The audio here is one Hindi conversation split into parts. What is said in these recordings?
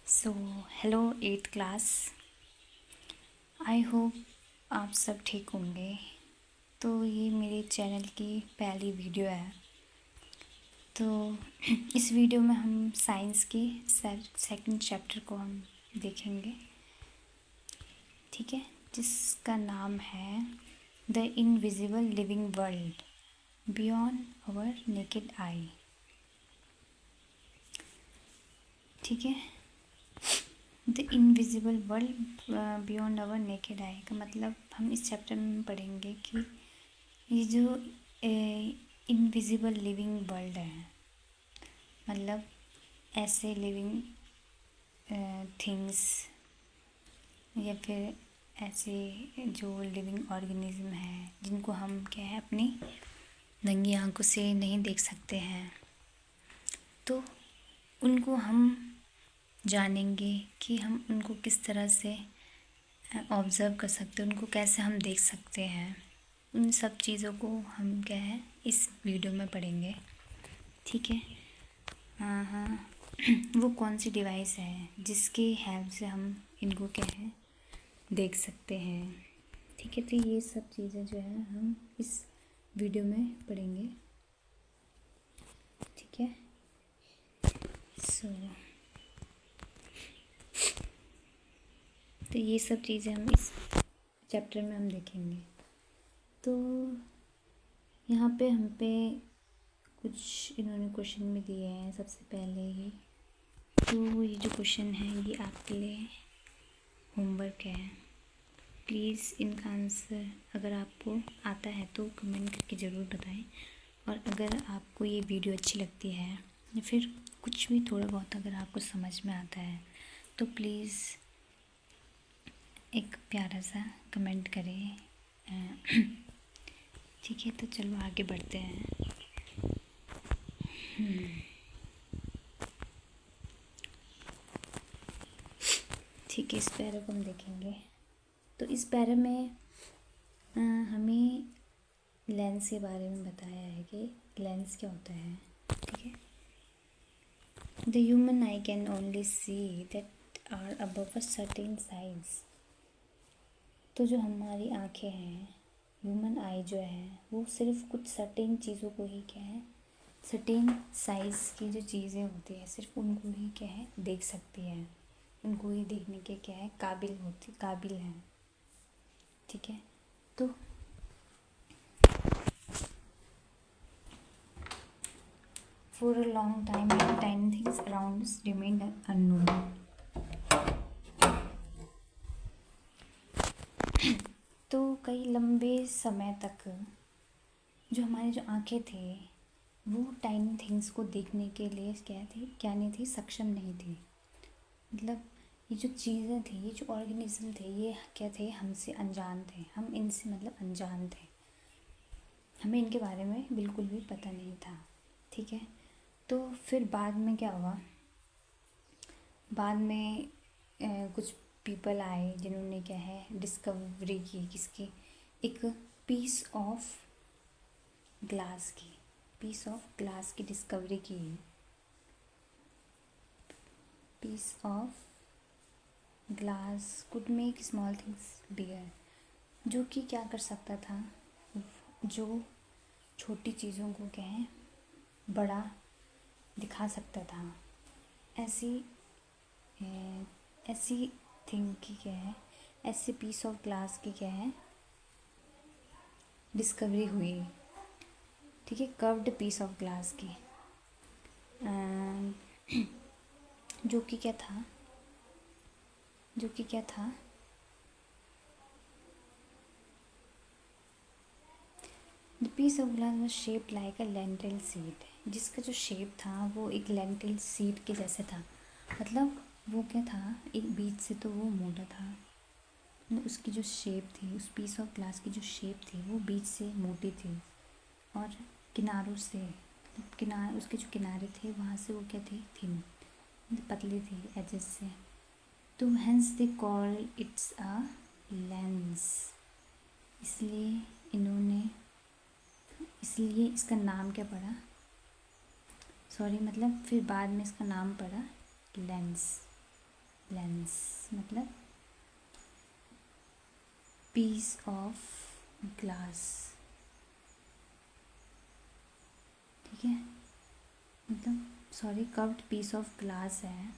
So hello 8th class. I hope आप सब ठीक होंगे। तो ये मेरे चैनल की पहली वीडियो है। तो इस वीडियो में हम साइंस के सेकंड चैप्टर को हम देखेंगे, ठीक है, जिसका नाम है the invisible living world beyond our naked eye. ठीक है, the invisible world beyond our naked eye का मतलब हम इस चैप्टर में पढ़ेंगे कि ये जो इनविजिबल लिविंग वर्ल्ड है, मतलब ऐसे लिविंग थिंग्स या फिर ऐसे जो लिविंग ऑर्गेनिज्म है जिनको हम क्या है अपनी नंगी आंखों से नहीं देख सकते हैं, तो उनको हम जानेंगे कि हम उनको किस तरह से ऑब्ज़र्व कर सकते हैं, उनको कैसे हम देख सकते हैं। उन सब चीज़ों को हम क्या है इस वीडियो में पढ़ेंगे, ठीक है। हाँ, वो कौन सी डिवाइस है जिसकी हेल्प से हम इनको क्या है देख सकते हैं, ठीक है। तो ये सब चीज़ें जो है हम इस वीडियो में पढ़ेंगे, ठीक है। तो ये सब चीज़ें हम इस चैप्टर में हम देखेंगे। तो यहाँ पे हम पे कुछ इन्होंने क्वेश्चन भी दिए हैं सबसे पहले ही। तो ये जो क्वेश्चन है ये आपके लिए होमवर्क है। प्लीज़ इनका आंसर अगर आपको आता है तो कमेंट करके ज़रूर बताएं, और अगर आपको ये वीडियो अच्छी लगती है या फिर कुछ भी थोड़ा बहुत अगर आपको समझ में आता है तो प्लीज़ एक प्यारा सा कमेंट करें, ठीक है। तो चलो आगे बढ़ते हैं। ठीक है, इस पैरा को हम देखेंगे। तो इस पैरा में हमें लेंस के बारे में बताया है कि लेंस क्या होता है, ठीक है। The human eye can only see that are above a certain size. तो जो हमारी आँखें हैं, ह्यूमन आई जो है वो सिर्फ कुछ सर्टेन चीज़ों को ही क्या है, सर्टेन साइज़ की जो चीज़ें होती है सिर्फ उनको ही क्या है देख सकती है, उनको ही देखने के क्या है काबिल हैं, ठीक है। तो for a long time tiny things around us remained unknown। तो कई लंबे समय तक जो हमारी जो आँखें थे वो टाइनी थिंग्स को देखने के लिए क्या नहीं थी, सक्षम नहीं थी। मतलब ये जो चीज़ें थी, ये जो ऑर्गेनिज्म थे, ये क्या थे, हमसे अनजान थे, हम इनसे मतलब अनजान थे, हमें इनके बारे में बिल्कुल भी पता नहीं था, ठीक है। तो फिर बाद में क्या हुआ, बाद में कुछ पीपल आए जिन्होंने क्या है डिस्कवरी की किसकी, एक पीस ऑफ ग्लास की डिस्कवरी की। Piece of glass could make small things bigger, जो कि क्या कर सकता था, जो छोटी चीज़ों को क्या है बड़ा दिखा सकता था। ऐसी ऐसी थिंग की क्या है, ऐसे पीस ऑफ ग्लास की क्या है डिस्कवरी हुई, ठीक है, कर्व्ड पीस ऑफ ग्लास की। जो कि क्या था, the piece of glass was shaped like a lentil seed, जिसका जो शेप था वो एक लेंटिल सीड के जैसे था। मतलब वो क्या था, एक बीच से तो वो मोटा था, उसकी जो शेप थी, उस पीस ऑफ ग्लास की जो शेप थी वो बीच से मोटी थी, और किनारों से उसके जो किनारे थे वहाँ से वो क्या थी, थिन, पतली थी एजेस से। तो hence they call it's a lens, इसलिए इन्होंने इसलिए इसका नाम क्या पड़ा, सॉरी मतलब फिर बाद में इसका नाम पड़ा लेंस। लेंस मतलब पीस ऑफ ग्लास, ठीक है, मतलब sorry curved piece of glass है,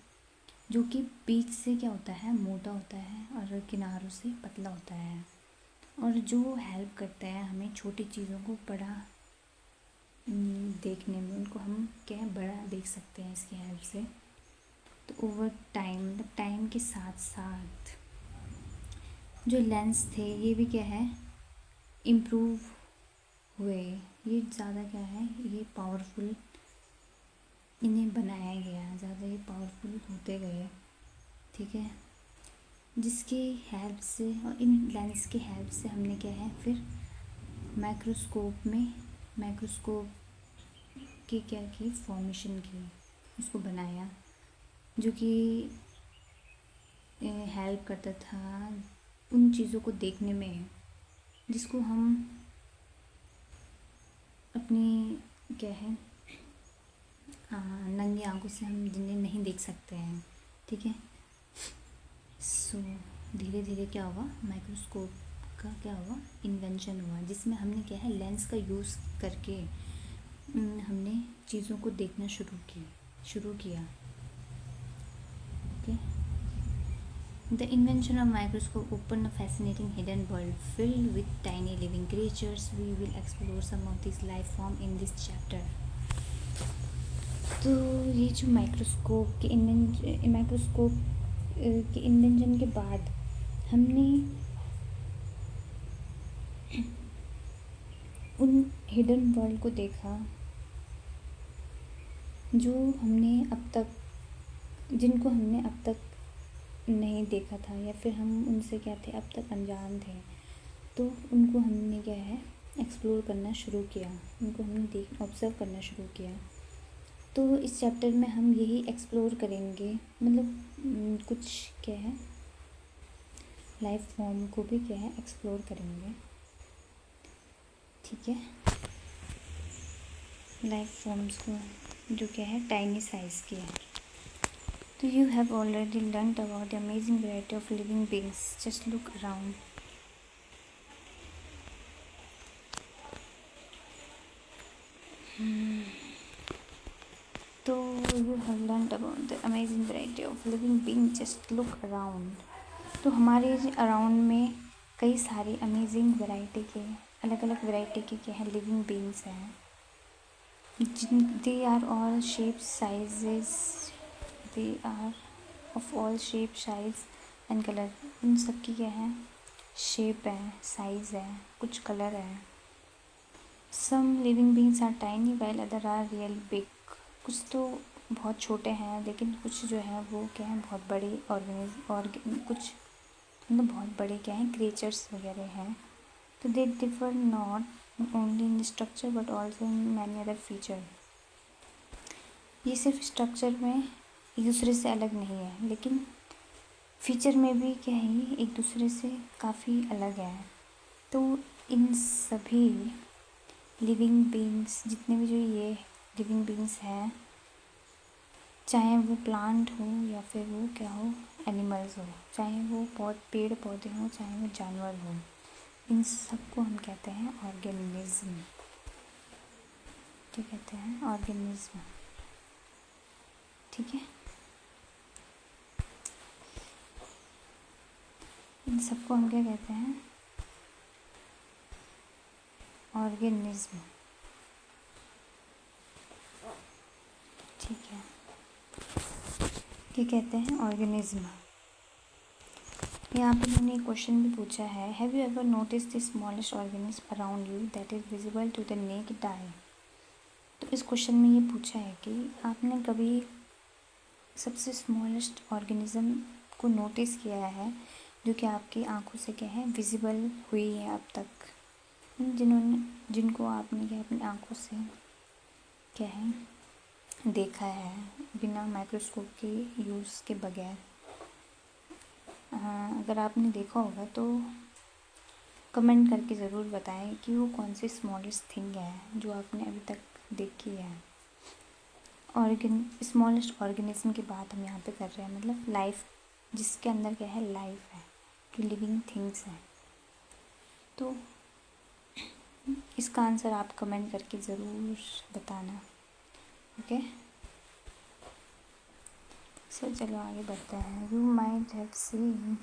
जो कि बीच से क्या होता है, मोटा होता है और किनारों से पतला होता है, और जो हेल्प करता है हमें छोटी चीज़ों को बड़ा देखने में, उनको हम क्या है बड़ा देख सकते हैं इसकी हेल्प से। तो ओवर टाइम मतलब टाइम के साथ साथ जो लेंस थे ये भी क्या है इम्प्रूव हुए, ये ज़्यादा क्या है ये पावरफुल, इन्हें बनाया गया, ज़्यादा ये पावरफुल होते गए, ठीक है, जिसकी हेल्प से और इन लेंस की हेल्प से हमने क्या है फिर माइक्रोस्कोप की क्या की फॉर्मेशन की, उसको बनाया, जो कि हेल्प करता था उन चीज़ों को देखने में जिसको हम अपनी क्या है नंगी आंखों से हम जिन्हें नहीं देख सकते हैं, ठीक है। सो धीरे धीरे क्या हुआ, माइक्रोस्कोप का क्या हुआ इन्वेंशन हुआ, जिसमें हमने क्या है लेंस का यूज़ करके हमने चीज़ों को देखना शुरू किया, okay. The invention of microscope opened a fascinating hidden world filled with tiny living creatures. We will explore some of these life form in this chapter. तो ये जो माइक्रोस्कोप के इन्वेंशन के बाद हमने उन हिडन वर्ल्ड को देखा जिनको हमने अब तक नहीं देखा था, या फिर हम उनसे क्या थे अब तक अनजान थे, तो उनको हमने क्या है एक्सप्लोर करना शुरू किया, उनको हमने ऑब्ज़र्व करना शुरू किया। तो इस चैप्टर में हम यही एक्सप्लोर करेंगे, मतलब कुछ क्या है लाइफ फॉर्म को भी क्या है एक्सप्लोर करेंगे, ठीक है, लाइफ फॉर्म्स को जो क्या है टाइनी साइज़ की है। तो you have already learnt about the amazing variety of living beings. Just look around. तो you have learnt about the amazing variety of living beings. Just look around. तो हमारे अराउंड में कई सारी अमेजिंग वैरायटी के अलग अलग वैरायटी के क्या है लिविंग बींग्स हैं, they are all shape sizes, they are of all shape size and colour, उन सब की क्या है शेप है, साइज़ है, कुछ कलर है। Some living beings are tiny while other are real big, कुछ तो बहुत छोटे हैं लेकिन कुछ जो है वो क्या है बहुत बड़े कुछ मतलब बहुत बड़े क्या हैं क्रिएचर्स वगैरह हैं। तो they differ not only in structure but also in many other feature, ये सिर्फ स्ट्रक्चर में एक दूसरे से अलग नहीं है लेकिन फीचर में भी क्या है एक दूसरे से काफ़ी अलग है। तो इन सभी लिविंग बींग्स जितने भी जो ये लिविंग बींग्स हैं, चाहे वो प्लांट हो या फिर वो क्या हो एनिमल्स हो, चाहे वो पेड़ पौधे हों, चाहे वो जानवर हो, इन सबको हम कहते हैं ऑर्गेनिज्म, क्या कहते हैं ऑर्गेनिज्म, ठीक है। इन सबको हम क्या कहते हैं ऑर्गेनिज्म, ठीक है, क्या कहते हैं ऑर्गेनिज्म। यहाँ पे मैंने एक क्वेश्चन भी पूछा है, have you ever notice the smallest organism around you that is visible to the naked eye. तो इस क्वेश्चन में ये पूछा है कि आपने कभी सबसे स्मॉलेस्ट ऑर्गेनिज्म को नोटिस किया है जो कि आपकी आंखों से क्या है विजिबल हुई है अब तक, जिनको आपने क्या अपनी आंखों से क्या है देखा है बिना माइक्रोस्कोप के यूज़ के बगैर। अगर आपने देखा होगा तो कमेंट करके ज़रूर बताएं कि वो कौन सी स्मॉलेस्ट थिंग है जो आपने अभी तक देखी है। स्मॉलेस्ट ऑर्गेनिज्म की बात हम यहाँ पे कर रहे हैं, मतलब लाइफ जिसके अंदर क्या है, लाइफ है, जो लिविंग थिंग्स हैं। तो इसका आंसर आप कमेंट करके ज़रूर बताना। ओके, सो चलो आगे बढ़ते हैं। You might have seen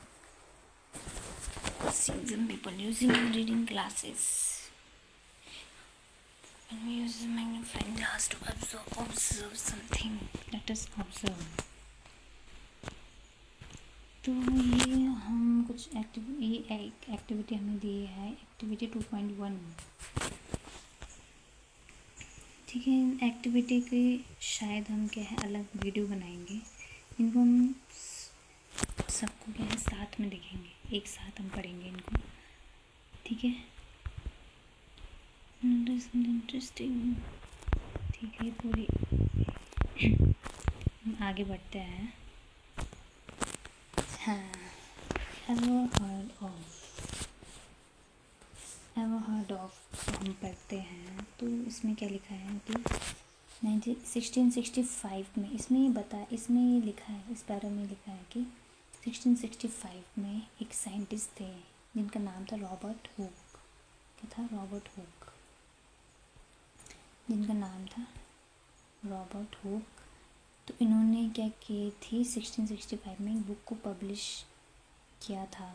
some people using reading glasses. When we use a magnifying glass to observe something, let us observe. तो ये हम कुछ एक्टिविटी हमें दी है, एक्टिविटी 2.1। ठीक है, एक्टिविटी की शायद हम क्या है अलग वीडियो बनाएंगे। इनको हम सबको क्या है साथ में देखेंगे, एक साथ हम पढ़ेंगे इनको। ठीक है, इंटरेस्टिंग। ठीक है, पूरी हम आगे बढ़ते हैं। हाँ, एवर हर्ड ऑफ हम पढ़ते हैं। तो इसमें क्या लिखा है कि 1665 में, इसमें ये लिखा है, इस पैरा में लिखा है कि 1665 में एक साइंटिस्ट थे जिनका नाम था रॉबर्ट हुक। क्या था? रॉबर्ट हुक, जिनका नाम था रॉबर्ट हुक। तो इन्होंने क्या की थी, 1665 में एक बुक को पब्लिश किया था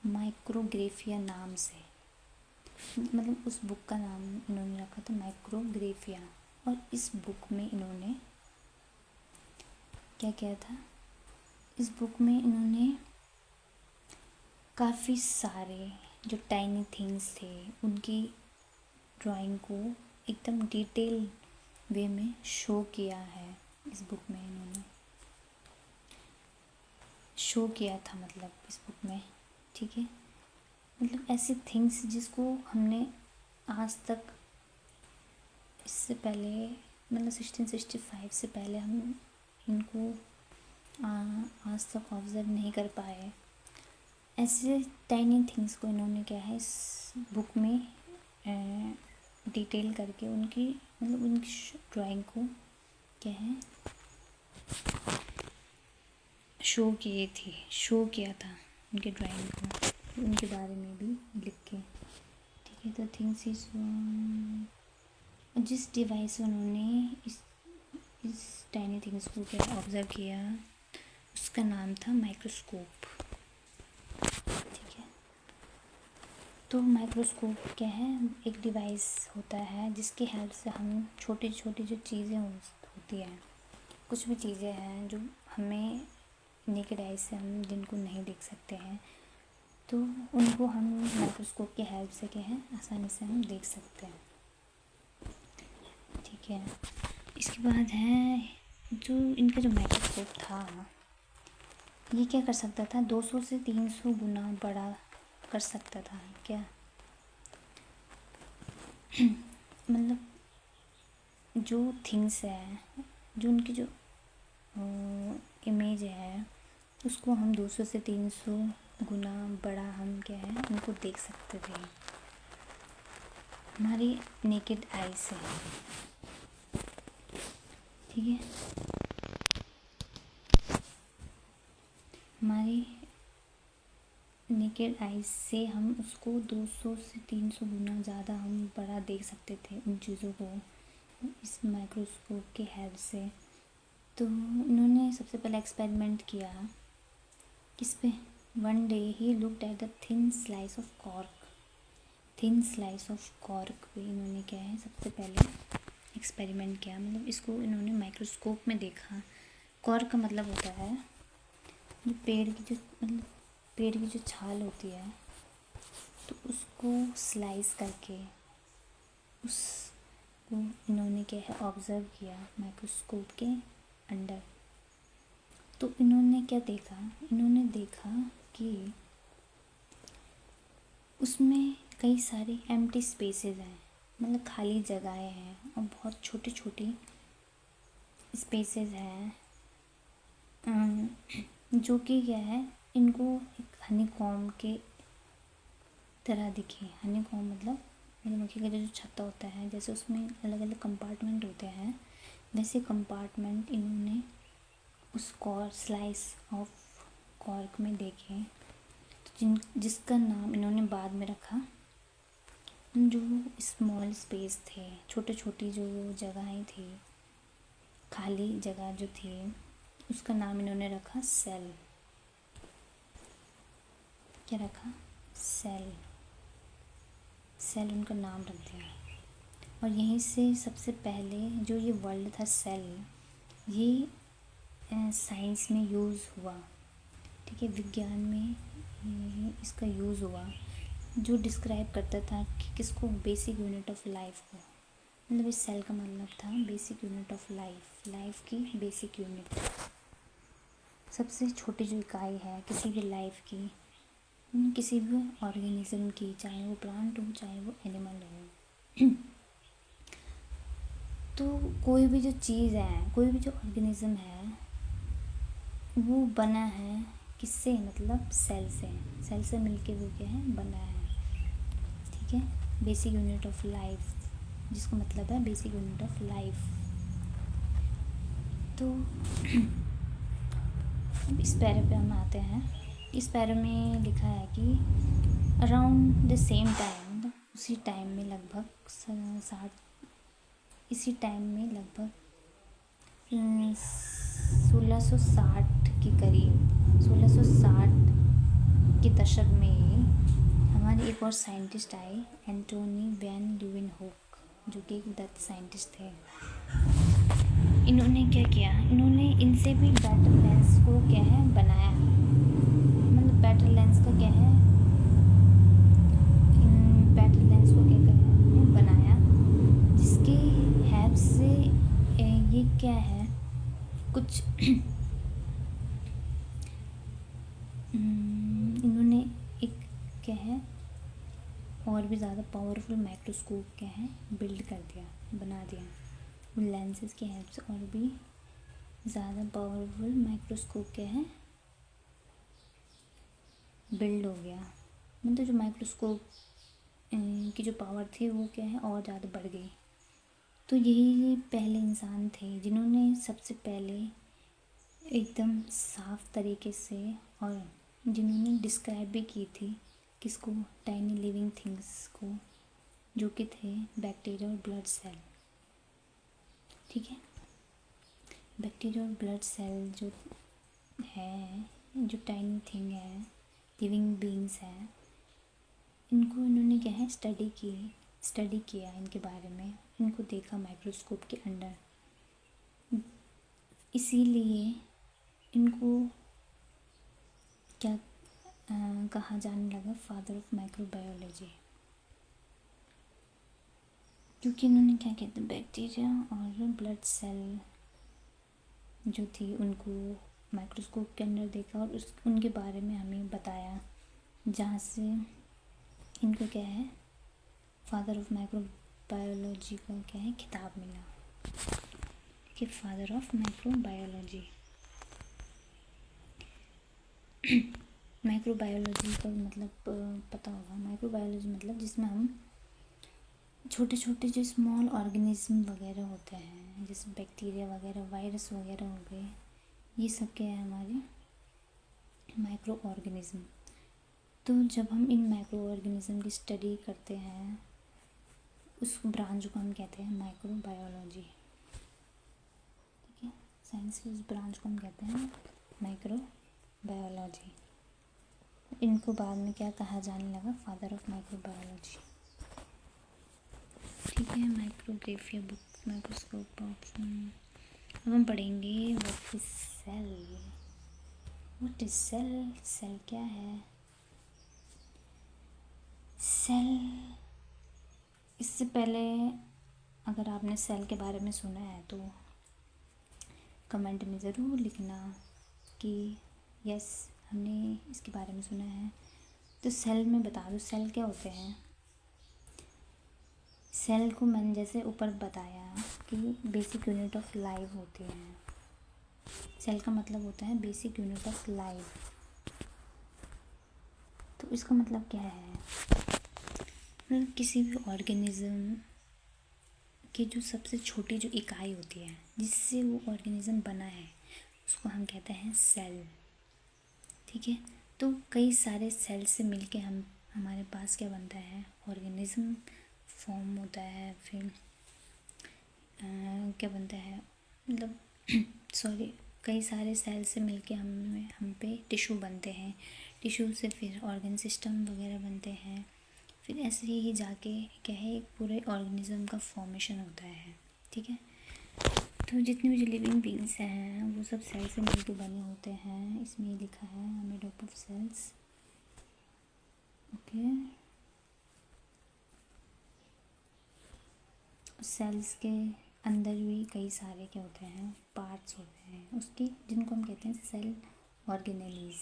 माइक्रोग्राफिया नाम से। मतलब उस बुक का नाम इन्होंने रखा था माइक्रोग्राफिया। और इस बुक में इन्होंने क्या किया था, इस बुक में इन्होंने काफ़ी सारे जो टाइनी थिंग्स थे उनकी ड्राइंग को एकदम डिटेल वे में शो किया है। इस बुक में इन्होंने शो किया था, मतलब इस बुक में। ठीक है, मतलब ऐसी थिंग्स जिसको हमने आज तक, इससे पहले मतलब 1665 से पहले हम इनको आज तक ऑब्ज़र्व नहीं कर पाए। ऐसे टाइनी थिंग्स को इन्होंने क्या है इस बुक में डिटेल करके उनकी मतलब उनकी ड्राइंग को क्या है शो किया था उनके ड्राइंग को, उनके बारे में भी लिख के। ठीक है, तो थिंग्स इज जिस डिवाइस से उन्होंने इस टाइनी थिंग्स को क्या ऑब्ज़र्व किया उसका नाम था माइक्रोस्कोप। ठीक है, तो माइक्रोस्कोप क्या है, एक डिवाइस होता है जिसकी हेल्प से हम छोटी छोटी जो चीज़ें होती हैं, कुछ भी चीज़ें हैं जो हमें नेकेड आई से हम जिनको नहीं देख सकते हैं, तो उनको हम माइक्रोस्कोप की हेल्प से क्या है आसानी से हम देख सकते हैं। ठीक है, इसके बाद है जो इनका जो माइक्रोस्कोप था ये क्या कर सकता था, 200 से 300 गुना बड़ा कर सकता था। क्या मतलब जो थिंग्स है, जो उनकी जो इमेज है उसको हम 200 से 300 गुना बड़ा हम क्या है उनको देख सकते थे हमारी नेकेड आई से। ठीक है, हमारी नेकेड आई से हम उसको 200 से 300 गुना ज़्यादा हम बड़ा देख सकते थे उन चीज़ों को इस माइक्रोस्कोप के हेल्प से। तो इन्होंने सबसे पहले एक्सपेरिमेंट किया किस पे, one day he looked at the thin slice of cork पे इन्होंने क्या है सबसे पहले एक्सपेरिमेंट किया। मतलब इसको इन्होंने माइक्रोस्कोप में देखा। कॉर्क का मतलब होता है जो पेड़ की जो छाल होती है, तो उसको स्लाइस करके उसको इन्होंने क्या है ऑब्ज़र्व किया माइक्रोस्कोप के अंडर। तो इन्होंने क्या देखा, इन्होंने देखा कि उसमें कई सारी एम्प्टी स्पेसेस हैं, मतलब खाली जगहें हैं और बहुत छोटी छोटी स्पेसेस हैं जो कि क्या है इनको एक हनीकॉम्ब के तरह दिखे। हनीकॉम्ब मतलब मधुमक्खी का जो छत्ता होता है, जैसे उसमें अलग अलग कंपार्टमेंट होते हैं, वैसे कंपार्टमेंट इन्होंने उस स्लाइस ऑफ कॉर्क में देखे, तो जिसका नाम इन्होंने बाद में रखा, जो स्मॉल स्पेस थे, छोटे छोटी जो जगहें थी, खाली जगह जो थी, उसका नाम इन्होंने रखा सेल। क्या रखा? सेल। सेल उनका नाम रख दिया। और यहीं से सबसे पहले जो ये वर्ड था सेल, ये साइंस में यूज़ हुआ, ठीक है, विज्ञान में इसका यूज़ हुआ, जो डिस्क्राइब करता था कि किसको, बेसिक यूनिट ऑफ लाइफ को। मतलब इस सेल का मतलब था basic unit of life, life की बेसिक यूनिट, सबसे छोटी जो इकाई है किसी भी लाइफ की, किसी भी ऑर्गेनिज्म की, चाहे वो प्लांट हो चाहे वो एनिमल हो। तो कोई भी जो चीज़ है, कोई भी जो ऑर्गेनिज्म है, वो बना है किससे? मतलब सेल से। सेल से मिलके वो क्या है? बना है, ठीक है। बेसिक यूनिट ऑफ लाइफ, जिसका मतलब है बेसिक यूनिट ऑफ लाइफ। तो इस पैरे पे हम आते हैं। इस पैरे में लिखा है कि अराउंड द सेम टाइम, उसी टाइम में लगभग 1660 के करीब, 1660 के दशक में हमारे एक और साइंटिस्ट आए, एंटोनी वैन ल्यूवेनहोक, जो कि एक डच साइंटिस्ट थे। इन्होंने क्या किया? इन्होंने इनसे भी बेटर लेंस को क्या है? बनाया। मतलब बेटर लेंस का क्या है? बेटर लेंस को क्या है? बनाया, जिसकी हेल्प से ये क्या है, कुछ इन्होंने एक क्या है, और भी ज़्यादा पावरफुल माइक्रोस्कोप क्या है? बिल्ड कर दिया, बना दिया। उन लेंसेज की हेल्प से और भी ज़्यादा पावरफुल माइक्रोस्कोप क्या है? बिल्ड हो गया। मतलब जो माइक्रोस्कोप की जो पावर थी वो क्या है? और ज़्यादा बढ़ गई। तो यही पहले इंसान थे जिन्होंने सबसे पहले एकदम साफ तरीके से, और जिन्होंने डिस्क्राइब भी की थी किसको? टाइनी लिविंग थिंग्स को, जो कि थे बैक्टीरिया और ब्लड सेल, ठीक है। बैक्टीरिया और ब्लड सेल जो है, जो टाइनी थिंग है, लिविंग बींग्स है, इनको इन्होंने क्या है? स्टडी किया इनके बारे में, इनको देखा माइक्रोस्कोप के अंडर। इसीलिए इनको क्या कहा जाने लगा? फादर ऑफ माइक्रोबायोलॉजी, क्योंकि इन्होंने क्या कहते हैं? बैक्टीरिया और ब्लड सेल जो थी उनको माइक्रोस्कोप के अंदर देखा और उनके बारे में हमें बताया, जहाँ से इनको क्या है? फादर ऑफ माइक्रोबायोलॉजी का क्या है? खिताब मिला, कि फादर ऑफ माइक्रोबायोलॉजी। माइक्रोबायोलॉजी का मतलब पता होगा। माइक्रोबायोलॉजी मतलब जिसमें हम छोटे छोटे जो स्मॉल ऑर्गेनिज्म वगैरह होते हैं, जैसे बैक्टीरिया वगैरह, वायरस वगैरह हो गए, ये सब क्या है? हमारे माइक्रो ऑर्गेनिज्म। तो जब हम इन माइक्रो ऑर्गेनिज्म की स्टडी करते हैं, उस ब्रांच को हम कहते हैं माइक्रोबायोलॉजी, ठीक है। साइंस की उस ब्रांच को हम कहते हैं माइक्रोबायोलॉजी। इनको बाद में क्या कहा जाने लगा? फादर ऑफ माइक्रोबायोलॉजी, ठीक है। Micrographia book, microscope option. अब हम पढ़ेंगे what is cell. What is cell? Cell क्या है? सेल, इससे पहले अगर आपने सेल के बारे में सुना है तो कमेंट में ज़रूर लिखना कि यस, हमने इसके बारे में सुना है। तो सेल में बता दो, सेल क्या होते हैं। सेल को मैंने जैसे ऊपर बताया कि बेसिक यूनिट ऑफ लाइफ होती है। सेल का मतलब होता है बेसिक यूनिट ऑफ लाइफ। तो इसका मतलब क्या है? मतलब किसी भी ऑर्गेनिज्म की जो सबसे छोटी जो इकाई होती है जिससे वो ऑर्गेनिज्म बना है उसको हम कहते हैं सेल। ठीक है, तो कई सारे सेल से मिलके हमारे पास क्या बनता है, ऑर्गेनिज्म फॉर्म होता है। फिर क्या बनता है, मतलब सॉरी, कई सारे सेल से मिलके हम पे टिश्यू बनते हैं, टिश्यू से फिर ऑर्गन सिस्टम वगैरह बनते हैं। फिर ऐसे ही जाके क्या है, एक पूरे ऑर्गेनिज्म का फॉर्मेशन होता है। ठीक है, तो जितने भी जो लिविंग बींग्स हैं वो सब सेल से मिलके बने होते हैं। इसमें ये लिखा है made up of cells. Okay, cells के अंदर भी कई सारे क्या होते हैं, पार्ट्स होते हैं उसके, जिनको हम कहते हैं सेल ऑर्गेनेलीज।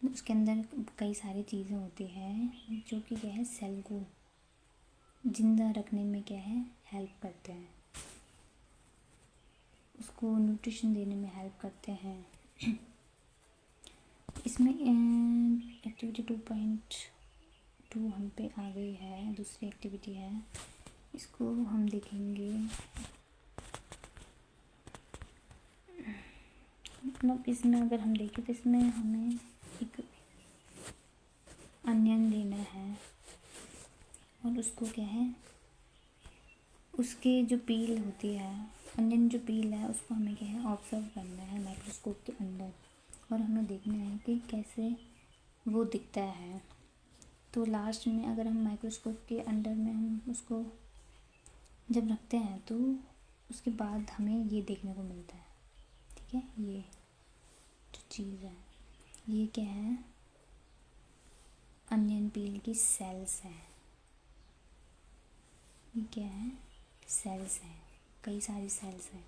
उसके अंदर कई सारी चीज़ें होती हैं जो कि क्या है, सेल को जिंदा रखने में क्या है, हेल्प करते हैं, उसको न्यूट्रिशन देने में हेल्प करते हैं। इसमें एक्टिविटी 2.2 हम पे आ गई है, दूसरी एक्टिविटी है, इसको हम देखेंगे। मतलब इसमें अगर हम देखें तो इसमें हमें एक अनियन लेना है और उसको क्या है, उसकी जो पील होती है, अनियन जो पील है उसको हमें क्या है, ऑब्जर्व करना है माइक्रोस्कोप के अंदर और हमें देखना है कि कैसे वो दिखता है। तो लास्ट में अगर हम माइक्रोस्कोप के अंदर में हम उसको जब रखते हैं तो उसके बाद हमें ये देखने को मिलता है। ठीक है, ये जो चीज़ है ये क्या है, अनियन पील की सेल्स हैं। ये क्या है, सेल्स हैं, कई सारी सेल्स हैं।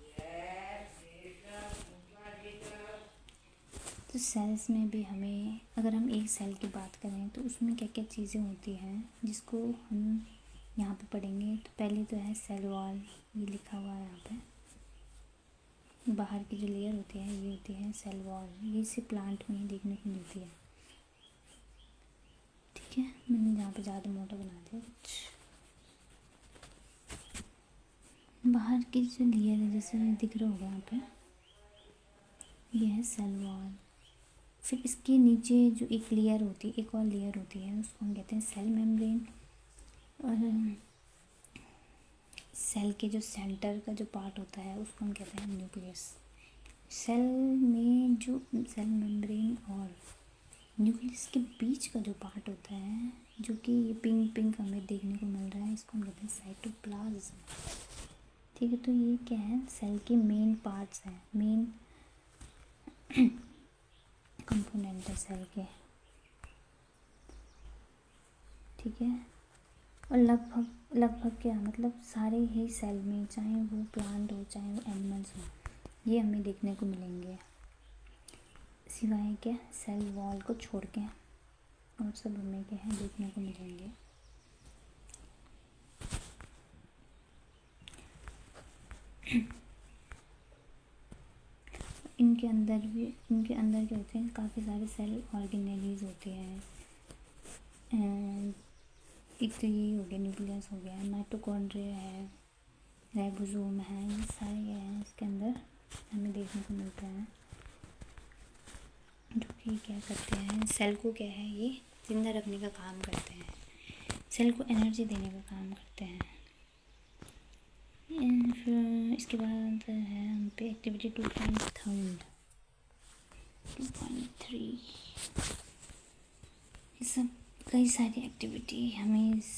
तो सेल्स में भी हमें, अगर हम एक सेल की बात करें तो उसमें क्या क्या चीज़ें होती हैं जिसको हम यहाँ पे पढ़ेंगे। तो पहले तो है सेल वॉल, ये लिखा हुआ है यहाँ पे। बाहर की जो लेयर होती है ये होती है सेल वॉल, ये सिर्फ प्लांट में ही देखने को मिलती है। ठीक है, मैंने यहाँ पे ज़्यादा मोटा बना दिया कुछ। बाहर की जो लेयर है जैसे दिख रहा होगा यहाँ पे, ये है सेल वॉल। फिर इसके नीचे जो एक लेयर होती है, एक और लेयर होती है, उसको हम कहते हैं सेल मेम्ब्रेन। और सेल के जो सेंटर का जो पार्ट होता है उसको हम कहते हैं न्यूक्लियस। सेल में जो सेल मेम्ब्रेन और न्यूक्लियस के बीच का जो पार्ट होता है, जो कि ये पिंक पिंक हमें देखने को मिल रहा है, इसको हम कहते हैं साइटोप्लाज्म। ठीक है, तो ये क्या है, सेल के मेन पार्ट्स हैं, मेन कंपोनेंट है सेल के। ठीक है, और लगभग लगभग क्या मतलब सारे ही सेल में, चाहे वो प्लांट हो चाहे वो एनिमल्स हो, ये हमें देखने को मिलेंगे, सिवाय क्या सेल वॉल को छोड़ के, और सब हमें क्या है देखने को मिलेंगे। इनके अंदर क्या होते हैं, काफ़ी सारे सेल ऑर्गेनेलीज होते हैं। एक तो ये हो गया, न्यूक्लियस हो गया, माइटोकॉन्ड्रिया है, राइबोसोम है, ये सारे क्या हैं इसके अंदर हमें देखने को मिलता है, जो कि क्या करते हैं, सेल को क्या है, ये जिंदा रखने का काम करते हैं, सेल को एनर्जी देने का काम करते हैं। फिर इसके बाद है हम पे एक्टिविटी 2.3। ये सब कई सारी एक्टिविटी हमें इस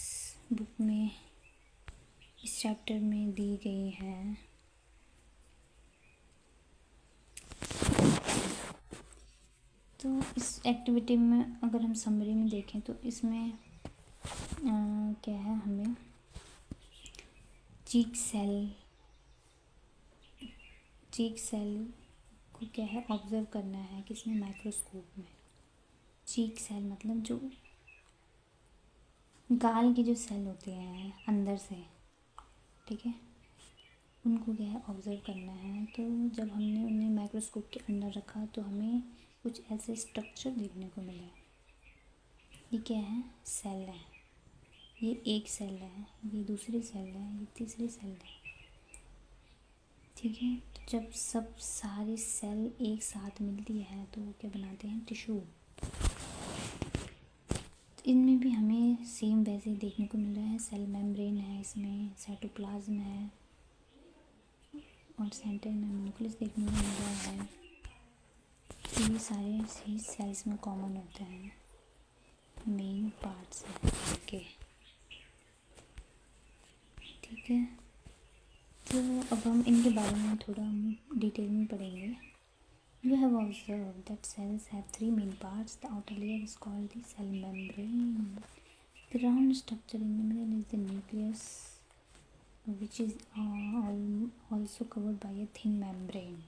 बुक में, इस चैप्टर में दी गई है। तो इस एक्टिविटी में अगर हम समरी में देखें तो इसमें क्या है, हमें चीक सेल को क्या है ऑब्जर्व करना है, किसमें, माइक्रोस्कोप में। चीक सेल मतलब जो गाल के जो सेल होते हैं अंदर से, ठीक है, उनको क्या है ऑब्जर्व करना है। तो जब हमने उन्हें माइक्रोस्कोप के अंदर रखा तो हमें कुछ ऐसे स्ट्रक्चर देखने को मिले। ये क्या है, सेल है। ये एक सेल है, ये दूसरी सेल है, ये तीसरी सेल है। ठीक है, तो जब सब सारी सेल एक साथ मिलती है तो वो क्या बनाते हैं, टिश्यू। तो इनमें भी हमें सेम वैसे ही देखने को मिल रहा है। सेल मेम्ब्रेन है, इसमें साइटोप्लाज्म है और सेंटर में न्यूक्लियस देखने को मिल रहा है। तो ये सारे ही सेल्स में कॉमन होते हैं, मेन पार्ट्स हैं के। ठीक है, तो अब हम इनके बारे में थोड़ा हम डिटेल में पढ़ेंगे। You have observed that cells have three main parts. The outer layer is called the cell membrane. The round structure in the middle is the nucleus, which is also covered by a thin membrane.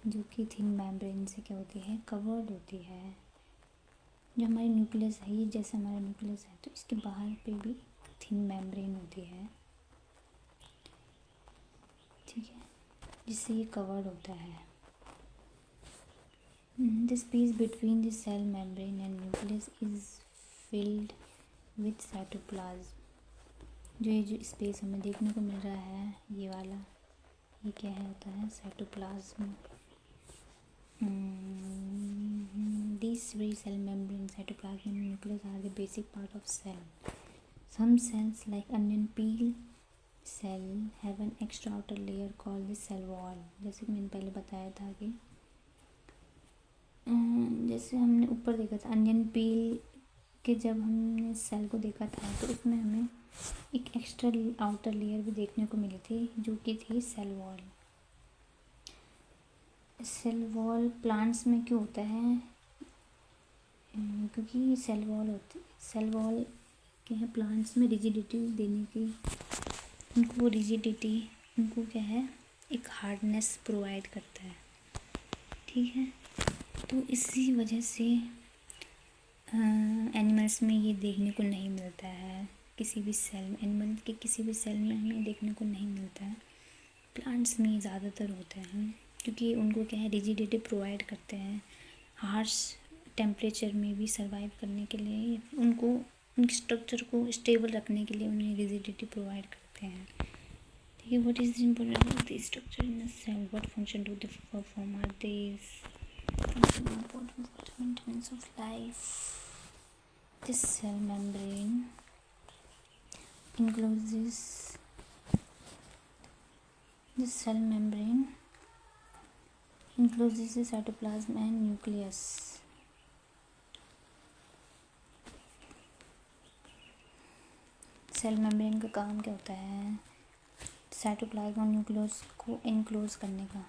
जो कि thin membrane से क्या होती है, covered होती है। जो हमारी न्यूक्लियस है, ये जैसे हमारा न्यूक्लियस है, तो इसके बाहर पे भी thin membrane होती है। ठीक है, जिससे ये कवर्ड होता है। The space between the cell membrane and nucleus is filled with cytoplasm. जो स्पेस हमें देखने को मिल रहा है, ये वाला, ये क्या है, होता है cytoplasm. These three cell membrane, cytoplasm and nucleus are the basic part of cell. Some cells like onion peel cell have an extra outer layer called the cell wall. जैसे कि मैंने पहले बताया था कि जैसे हमने ऊपर देखा था अनियन पील के, जब हमने सेल को देखा था तो उसमें हमें एक एक्स्ट्रा आउटर लेयर भी देखने को मिली थी, जो कि थी cell wall. Cell wall plants में क्यों होता है, क्योंकि सेल वॉल क्या है, प्लांट्स में रिजिडिटी देने की, उनको रिजिडिटी, उनको क्या है, एक हार्डनेस प्रोवाइड करता है। ठीक है, तो इसी वजह से एनिमल्स में ये देखने को नहीं मिलता है, किसी भी सेल में, एनिमल के किसी भी सेल में हमें देखने को नहीं मिलता है। प्लांट्स में ज़्यादातर होते हैं, क्योंकि उनको क्या है, रिजिडिटी प्रोवाइड करते हैं। हार्श टेम्परेचर में भी सर्वाइव करने के लिए उनको, उनके स्ट्रक्चर को स्टेबल रखने के लिए उन्हें रिजिडिटी प्रोवाइड करते हैं। ठीक है, what is the importance of the structure in the cell, what function do they perform, are these important for the maintenance of life. This cell membrane encloses the cytoplasm and nucleus. Cell membrane का काम क्या होता है, साइटोप्लाज्म और न्यूक्लियस को एनक्लोज करने का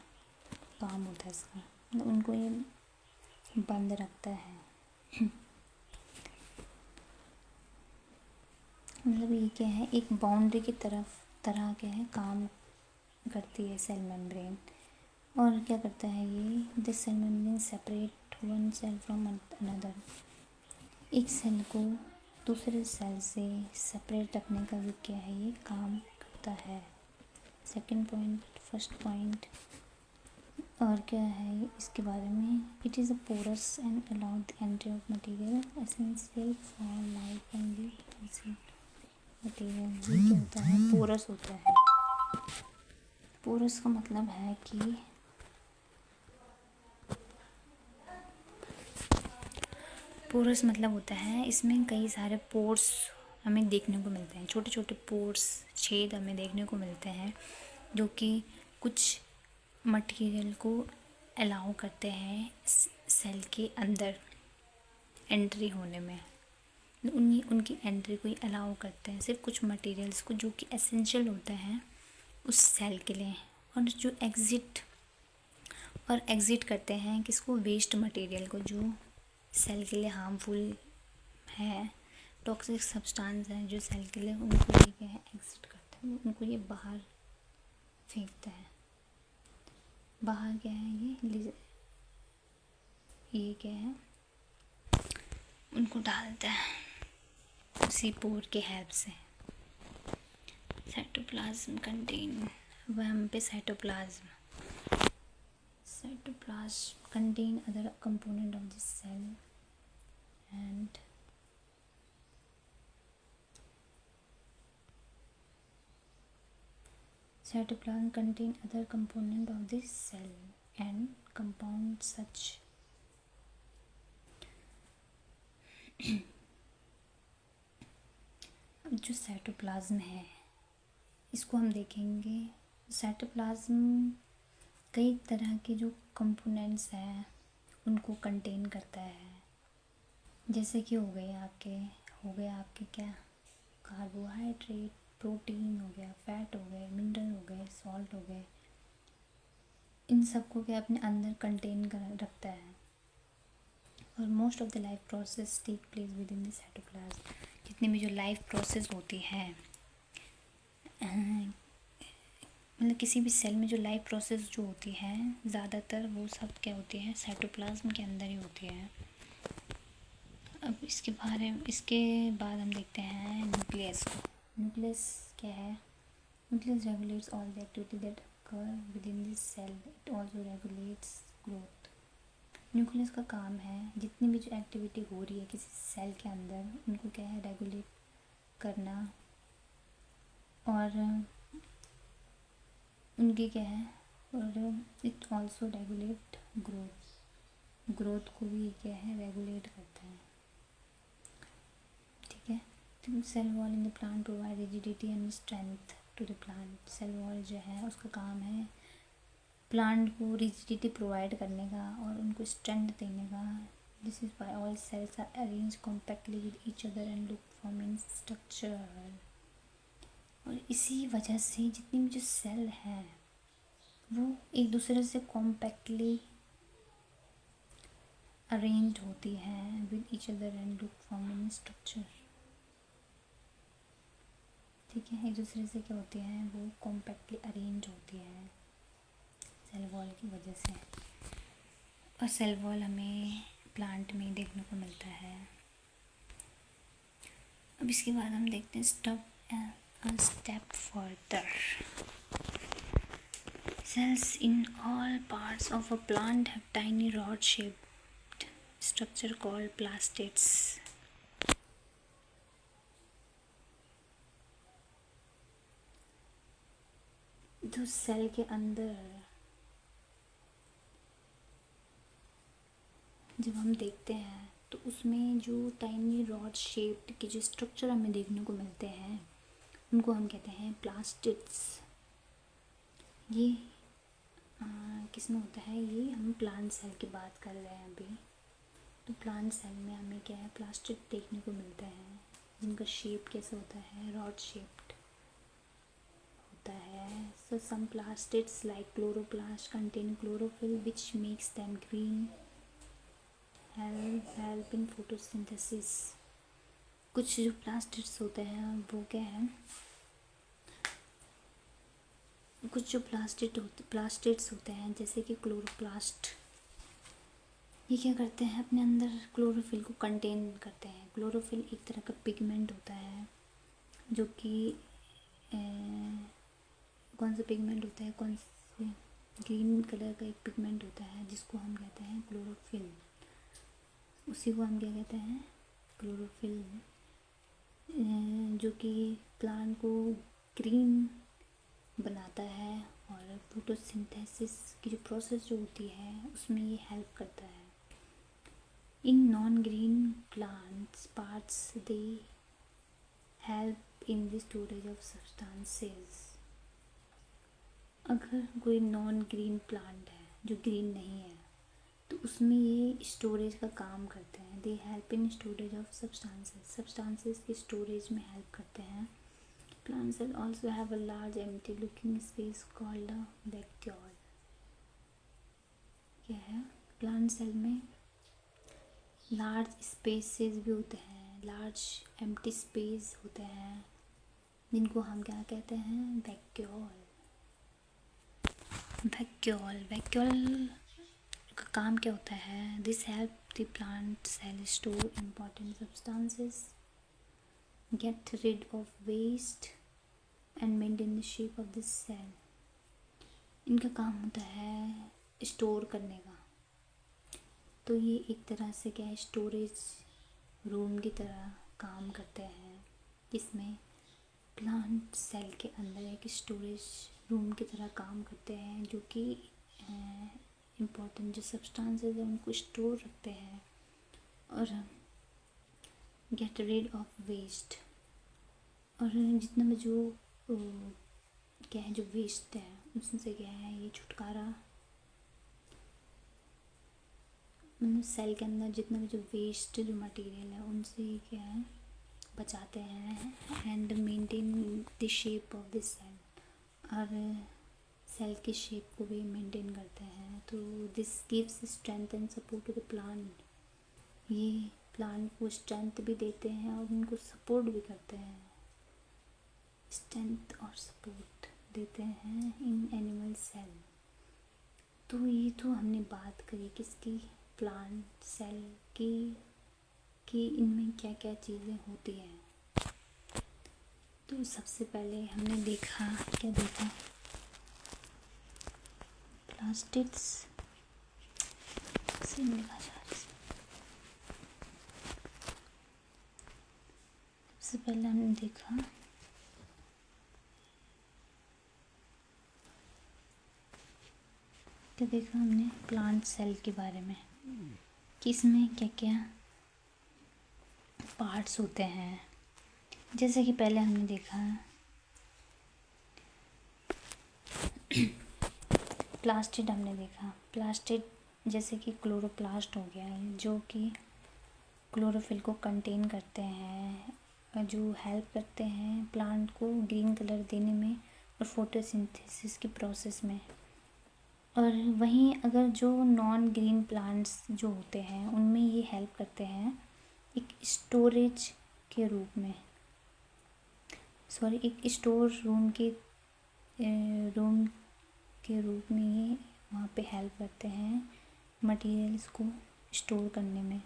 काम होता है इसका, मतलब उनको ये बंद रखता है। मतलब ये क्या है, एक बाउंड्री की तरह क्या है, काम करती है सेल मेम्ब्रेन। और क्या करता है ये, the cell membrane separate one cell from another. एक सेल को दूसरे सेल से सेपरेट रखने का भी क्या है, ये काम करता है। सेकंड पॉइंट, फर्स्ट पॉइंट और क्या है इसके बारे में, it is a porous and allowed the entry of material essential for life and the material. ये क्या होता है, पोरस होता है। पोरस का मतलब है कि पोरस मतलब होता है, इसमें कई सारे पोर्स हमें देखने को मिलते हैं, छोटे छोटे पोर्स, छेद हमें देखने को मिलते हैं, जो कि कुछ मटेरियल को अलाउ करते हैं सेल के अंदर एंट्री होने में। उनकी एंट्री को ही अलाउ करते हैं, सिर्फ कुछ मटेरियल्स को, जो कि एसेंशियल होता है उस सेल के लिए, और जो एग्ज़िट करते हैं किसको, वेस्ट मटेरियल को, जो सेल के लिए हार्मफुल है, टॉक्सिक सब्सटेंस है जो सेल के लिए, उनको ये क्या है, एग्ज़िट करता है, उनको ये बाहर फेंकता है। बाहर क्या है, ये क्या है, उनको डालता है उसी पोर के हेल्प से। साइटोप्लाज्म कंटेन, वह पे cytoplasm contain other component of the cell and Cytoplasm contain other component of the cell and compound such जो साइटोप्लाज्म है इसको हम देखेंगे। साइटोप्लाज्म कई तरह के जो कंपोनेंट्स हैं उनको कंटेन करता है, जैसे कि हो गया आपके क्या कार्बोहाइड्रेट, प्रोटीन हो गया, फैट हो गए, मिनरल हो गए, सॉल्ट हो गए। इन सबको क्या अपने अंदर कंटेन कर रखता है। और most of the life process take place within the cytoplasm. जितनी भी जो लाइफ प्रोसेस होती है, मतलब किसी भी सेल में जो लाइफ प्रोसेस जो होती है ज़्यादातर वो सब क्या होती है, साइटोप्लाज्म के अंदर ही होती है। अब इसके बाद हम देखते हैं न्यूक्लियस को। न्यूक्लियस क्या है? Nucleus regulates all the activity that occur within this cell. It also regulates growth. Nucleus का काम है जितनी भी जो एक्टिविटी हो रही है किसी सेल के अंदर उनको क्या है, रेगुलेट करना। और उनके क्या है, और इट ऑल्सो रेगुलेट ग्रोथ को भी क्या है, रेगुलेट करता है। ठीक है। तो cell wall in the plant provide rigidity and strength to the plant. Cell wall जो है उसका काम है प्लांट को रिजिडिटी प्रोवाइड करने का और उनको स्ट्रेंथ देने का। This is why all cells are arrange compactly with each other and look forming structure. और इसी वजह से जितनी भी जो सेल है वो एक दूसरे से कॉम्पैक्टली अरेंज होती है with each other and look forming structure. ठीक है, एक दूसरे से क्या होती है, वो कॉम्पैक्टली अरेंज होती है सेल वॉल की वजह से। और सेल वॉल हमें प्लांट में देखने को मिलता है। अब इसके बाद हम देखते हैं step further. Cells in all parts of a plant have tiny rod shaped structure called plastids. जो सेल के अंदर जब हम देखते हैं तो उसमें जो टाइनी रॉड शेप्ड के जो स्ट्रक्चर हमें देखने को मिलते हैं उनको हम कहते हैं प्लास्टिड्स। ये किस में होता है, ये हम प्लांट सेल की बात कर रहे हैं अभी। तो प्लांट सेल में हमें क्या है, प्लास्टिड देखने को मिलता है जिनका शेप कैसा होता है, रॉड शेप्ड होता है। So some plastids like chloroplast contain chlorophyll which makes them green, help in photosynthesis. कुछ जो प्लास्टिड्स होते हैं वो क्या है, कुछ जो प्लास्टिड्स होते हैं जैसे कि क्लोरोप्लास्ट, ये क्या करते हैं, अपने अंदर क्लोरोफिल को कंटेन करते हैं। क्लोरोफिल एक तरह का पिगमेंट होता है जो कि कौन सा पिगमेंट होता है, कौन से ग्रीन कलर का एक पिगमेंट होता है जिसको हम कहते हैं क्लोरोफिल। उसी को हम क्या कहते हैं, क्लोरोफिल, जो कि प्लांट को ग्रीन बनाता है और फोटोसिंथेसिस की जो प्रोसेस जो होती है उसमें ये हेल्प करता है। In non green plants parts they help in the storage of substances. अगर कोई नॉन ग्रीन प्लांट है जो ग्रीन नहीं है तो उसमें ये स्टोरेज का काम करते हैं। They help in storage of substances की स्टोरेज में हेल्प करते हैं। Plant cell also have a large empty looking space called a vacuole. क्या है, प्लांट सेल में लार्ज स्पेसेस भी होते हैं, लार्ज एम्प्टी स्पेस होते हैं जिनको हम क्या कहते हैं, वैक्यूल। वैक्यूल का काम क्या होता है, this help the plant cell store important substances, get rid of waste and maintain the shape of this cell. इनका काम होता है स्टोर करने का। तो ये एक तरह से क्या है, स्टोरेज रूम की तरह काम करते हैं जिसमें प्लांट सेल के अंदर एक स्टोरेज रूम की तरह काम करते हैं, जो कि इम्पोर्टेंट जो सब्सटेंसेस है उनको स्टोर रखते हैं और गेट रीड ऑफ वेस्ट। और जितना भी जो क्या है जो वेस्ट है उससे क्या है ये छुटकारा, मतलब सेल के अंदर जितना भी जो वेस्ट जो मटेरियल है उनसे क्या है बचाते हैं and maintain the shape of the cell, और सेल की शेप को भी मेंटेन करते हैं। तो this gives strength and support to the plant, ये प्लांट को स्ट्रेंथ भी देते हैं और उनको सपोर्ट भी करते हैं, स्ट्रेंथ और सपोर्ट देते हैं इन एनिमल सेल। तो ये तो हमने बात करी किसकी, प्लांट सेल की, कि इनमें क्या क्या चीज़ें होती हैं। तो सबसे पहले हमने देखा, क्या देखा, प्लास्टिड्स से मिला सबसे पहले हमने देखा क्या देखा हमने प्लांट सेल के बारे में कि इसमें क्या क्या पार्ट्स होते हैं। जैसे कि पहले हमने देखा प्लास्टिड, हमने देखा प्लास्टिड जैसे कि क्लोरोप्लास्ट हो गया है जो कि क्लोरोफिल को कंटेन करते हैं, जो हेल्प करते हैं प्लांट को ग्रीन कलर देने में और फोटोसिंथेसिस की प्रोसेस में। और वहीं अगर जो नॉन ग्रीन प्लांट्स जो होते हैं उनमें ये हेल्प करते हैं एक स्टोरेज के रूप में, एक स्टोर रूम के रूप में ये वहाँ पे हेल्प करते हैं मटेरियल्स को स्टोर करने में।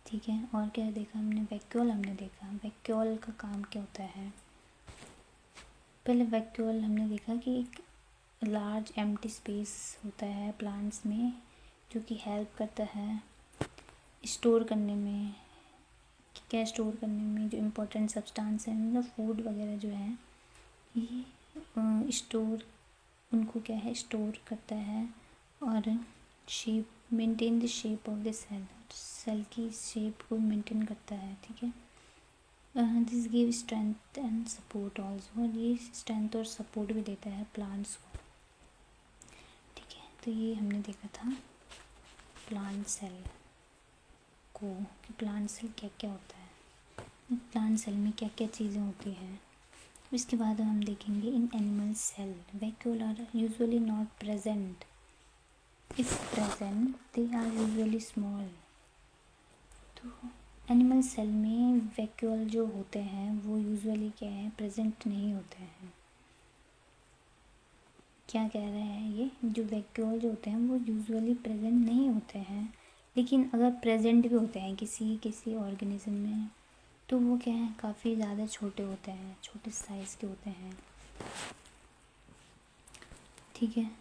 ठीक है, और क्या देखा हमने, वैक्यूल हमने देखा। वैक्यूल का काम क्या होता है, पहले वैक्यूल हमने देखा कि एक लार्ज एम्प्टी स्पेस होता है प्लांट्स में जो कि हेल्प करता है स्टोर करने में, क्या स्टोर करने में जो इम्पोर्टेंट सब्सटेंस है, मतलब फूड वगैरह जो है ये स्टोर, उनको क्या है स्टोर करता है और shape maintain the shape of the cell, cell की शेप को मेंटेन करता है। ठीक है, this give strength and support also, और ये स्ट्रेंथ और सपोर्ट भी देता है प्लांट्स को। ठीक है, तो ये हमने देखा था प्लांट सेल को कि प्लांट सेल क्या क्या होता है, प्लांट सेल में क्या क्या चीज़ें होती हैं। इसके बाद हम देखेंगे in animal cell vacuole are usually not present, if present they are usually small. तो एनिमल सेल में वैक्यूल जो होते हैं वो यूजुअली क्या है प्रेजेंट नहीं होते हैं। क्या कह रहे हैं ये, जो वैक्यूल जो होते हैं वो यूजुअली प्रेजेंट नहीं होते हैं, लेकिन अगर प्रेजेंट भी होते हैं किसी ऑर्गेनिज्म में तो वो क्या है काफ़ी ज़्यादा छोटे होते हैं, छोटे साइज़ के होते हैं। ठीक है,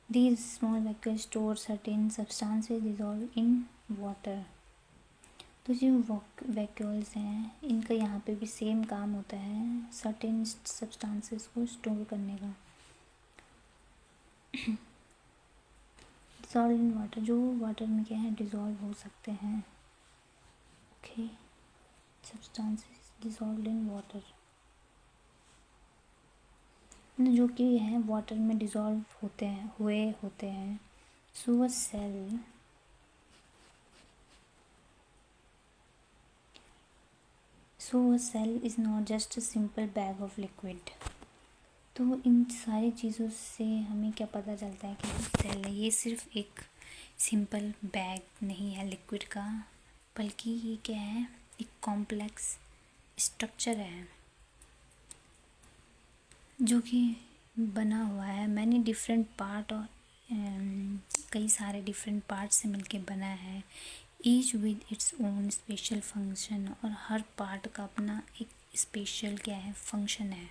these small vacuole store certain substances dissolve in water. तो जो वैक्यूल्स हैं इनका यहाँ पे भी सेम काम होता है सर्टेन सब्सटेंसेस को स्टोर करने का। डिजॉल्व इन वाटर, जो वाटर में क्या है डिजॉल्व हो सकते हैं। Okay, substances dissolve in water, जो कि है वाटर में डिजॉल्व होते हैं। So a cell is not just a simple bag of liquid. तो इन सारी चीज़ों से हमें क्या पता चलता है कि सेल ये सिर्फ एक सिंपल बैग नहीं है लिक्विड का, बल्कि ये क्या है एक कॉम्प्लेक्स स्ट्रक्चर है जो कि बना हुआ है मैनी डिफरेंट पार्ट और कई सारे डिफरेंट पार्ट से मिलके बना है, each with its own special function, और हर पार्ट का अपना एक स्पेशल क्या है फंक्शन है।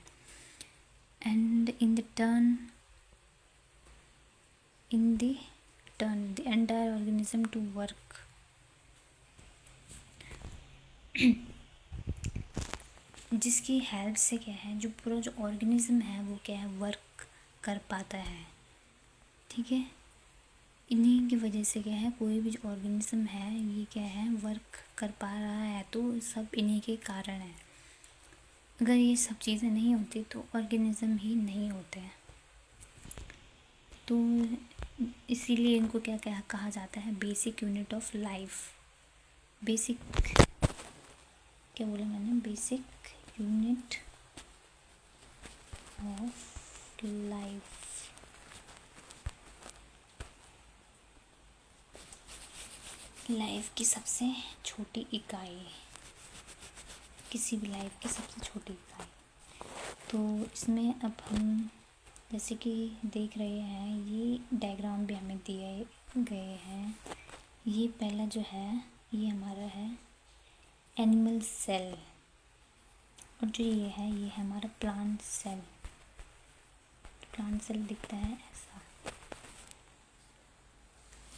And in the turn the entire organism to work, जिसकी हेल्प से क्या है जो पूरा जो ऑर्गेनिज्म है वो क्या है वर्क कर पाता है। ठीक है, इन्हीं की वजह से क्या है, कोई भी जो ऑर्गेनिज्म है ये क्या है, वर्क कर पा रहा है, तो सब इन्हीं के कारण है। अगर ये सब चीज़ें नहीं होती तो ऑर्गेनिज्म ही नहीं होते हैं। तो इसीलिए इनको क्या क्या कहा जाता है, basic unit of life. Basic क्या बोला मैंने, basic unit of life. Life की सबसे छोटी इकाई, किसी भी लाइफ की सबसे छोटी इकाई। तो इसमें अब हम जैसे कि देख रहे हैं, ये डायग्राम भी हमें दिए गए हैं। ये पहला जो है ये हमारा है एनिमल सेल, और जो ये है हमारा प्लांट सेल। प्लांट सेल दिखता है ऐसा,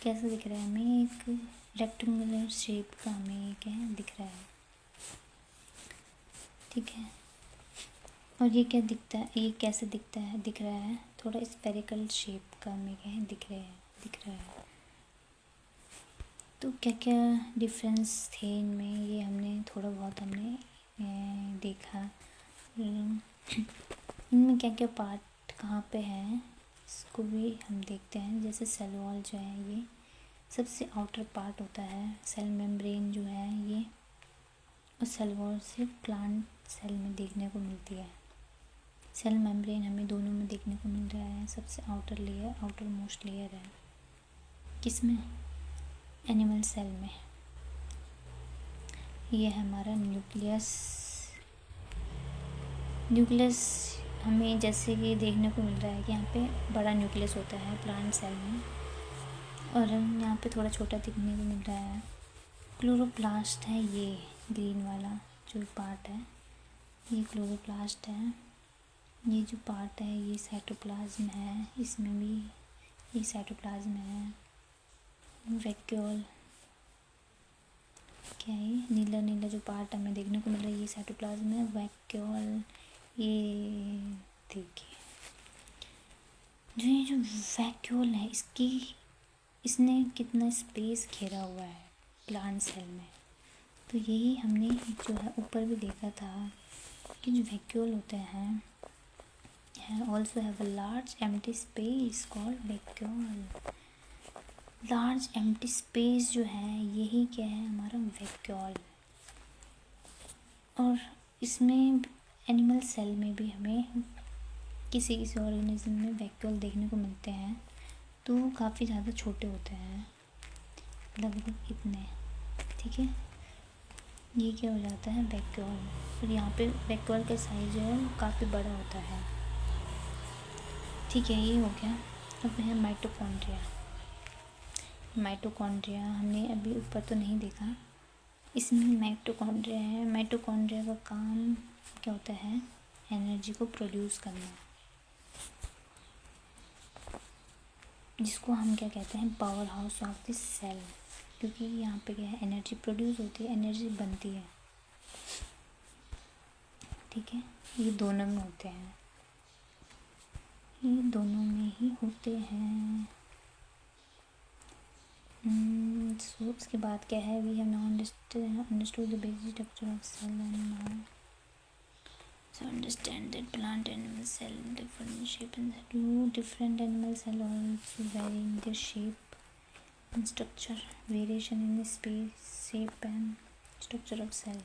कैसा दिख रहा है हमें, एक रेक्टेंगुलर शेप का हमें एक है दिख रहा है। ठीक है, और ये क्या दिखता है, ये कैसे दिखता है, दिख रहा है थोड़ा स्फेरिकल शेप का हमें क्या है दिख रहा है। तो क्या क्या डिफरेंस थे इनमें, ये हमने थोड़ा बहुत देखा। इनमें क्या क्या पार्ट कहाँ पे हैं इसको भी हम देखते हैं। जैसे सेल वॉल जो है ये सबसे आउटर पार्ट होता है, सेल मेम्ब्रेन जो है ये, और सेल वॉल से प्लांट सेल में देखने को मिलती है। सेल मेम्ब्रेन हमें दोनों में देखने को मिल रहा है। सबसे outer layer, outer most layer है किसमें, एनिमल सेल में। ये है हमारा न्यूक्लियस। न्यूक्लियस हमें जैसे कि देखने को मिल रहा है कि यहाँ पे बड़ा न्यूक्लियस होता है प्लांट सेल में, और यहाँ पे थोड़ा छोटा दिखने को मिल रहा है। क्लोरोप्लास्ट है ये ग्रीन वाला जो पार्ट है, ये क्लोरोप्लास्ट है। ये जो पार्ट है ये साइटोप्लाज्म है, इसमें भी ये साइटोप्लाज्म है। वैक्यूल क्या है, नीला नीला जो पार्ट हमें देखने को मिल रहा है ये साइटोप्लाज्म है। वैक्यूल ये देखिए, जो ये जो वैक्यूल है इसने कितना स्पेस घेरा हुआ है प्लांट सेल में। तो यही हमने जो है ऊपर भी देखा था कि जो वैक्यूल होते हैं also have a large empty space called vacuole। Large empty space जो है यही क्या है हमारा वैक्यूल। और इसमें एनिमल सेल में भी हमें किसी किसी ऑर्गेनिज्म में वैक्यूल देखने को मिलते हैं, तो वो काफ़ी ज़्यादा छोटे होते हैं, लगभग इतने। ठीक है, ये क्या हो जाता है वैक्यूल, और यहाँ पे वैक्यूल का साइज जो है वो काफ़ी बड़ा होता है। ठीक है, ये हो गया। अब है माइटोकॉन्ड्रिया। माइटोकॉन्ड्रिया हमने अभी ऊपर तो नहीं देखा, इसमें माइटोकॉन्ड्रिया है। माइटोकॉन्ड्रिया का काम क्या होता है, एनर्जी को प्रोड्यूस करना, जिसको हम क्या कहते हैं, power house of the cell. क्योंकि यहाँ पे क्या है, एनर्जी प्रोड्यूस होती है, एनर्जी बनती है। ठीक है, ये दोनों में होते हैं, ये दोनों में ही होते हैं। सो इसके बाद क्या है, we have now understood the basic structure of cell and now so understand that plant animal cell different shape and two different animal cell also vary in their shape and structure, variation in the space, shape and structure of cell।